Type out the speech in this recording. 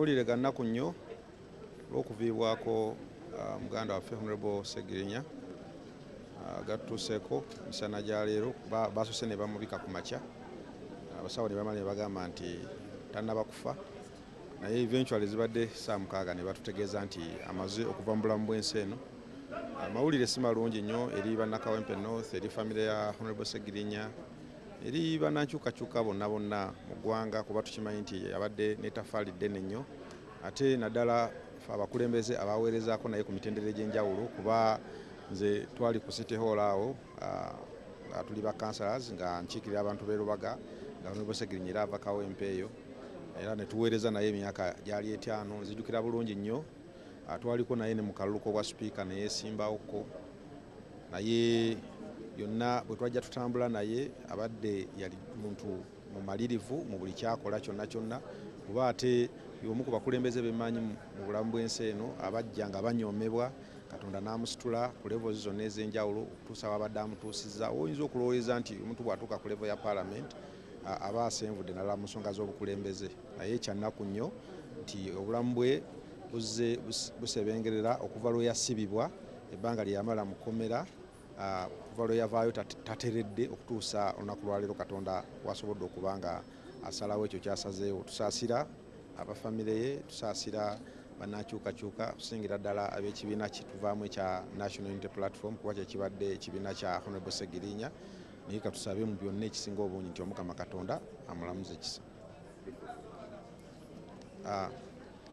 mawulire ga nnaku nnyo olw'okuviibwako muganda waffe Honorable Sseggirinya gatutuuseeko misana gya leero baasose ne bamubika ku makya abasawo ne bamala ne bagamba nti tannaba kufa naye eventually zibadde saa 6 ne batutegeeza nti amaze okuva mu bulamu bw'ensi eno. Amawulire si malungi nnyo eri bannakawempe North, eri famire ya Honorable Sseggirinya, eri bannankyukakyuka bonna bonna mu ggwanga kuba tukimanyi nti abadde n'ettafaali ddene nnyo ate naddala abakulembeze abaweerezaako naye ku mitendera egy'enjawulo kuba nze twali ku City Hall awo nga tuli ba councillors nga nkiikirira abantu b'e Lubaga nga Honorable Sseggirinya era ava Kawempe eyo era ne tuweereza naye emyaka gyali 5 nzijukira bulungi nnyo. Twaliko naye ne mu kalulu k'obwa sipiika ne yeesimbawoko naye yonna bwe twajja tutambula naye abadde yali muntu mumalirivu mu buli kyakola kyonna kyonna kuba ate y'omu ku bakulembeze bemmanyi mu bulamu bw'ensi eno abajja nga banyoomebwa Katonda n'amusitula ku levels zonna ez'enjawulo okutuusa wabadde amutuusizza. Oyinza okulowooza nti omuntu bw'atuuka ku level ya Parliament aba asenvudde nalala mu nsonga z'obukulembeze naye kyannaku nnyo nti obulamu bwe buzze busebengerera okuva lwe yasibibwa ebbanga lye yamala mu kkomera okuva lwe yavaayo tateredde okutuusa olunaku lwaleero Katonda wasobodde okuba nga asalawo ekyo kyasazeewo. Tusaasira abafamire ye, tusaasira bannakyukakyuka okusingira ddala ab'ekibiina kituvaamu ekya National Unity Platform kuba kyekibadde ekibiina kya Honorable Sseggirinya naye katusabe mu byonna ekisinga obungi nti Omukama Katonda amulamuze kisa.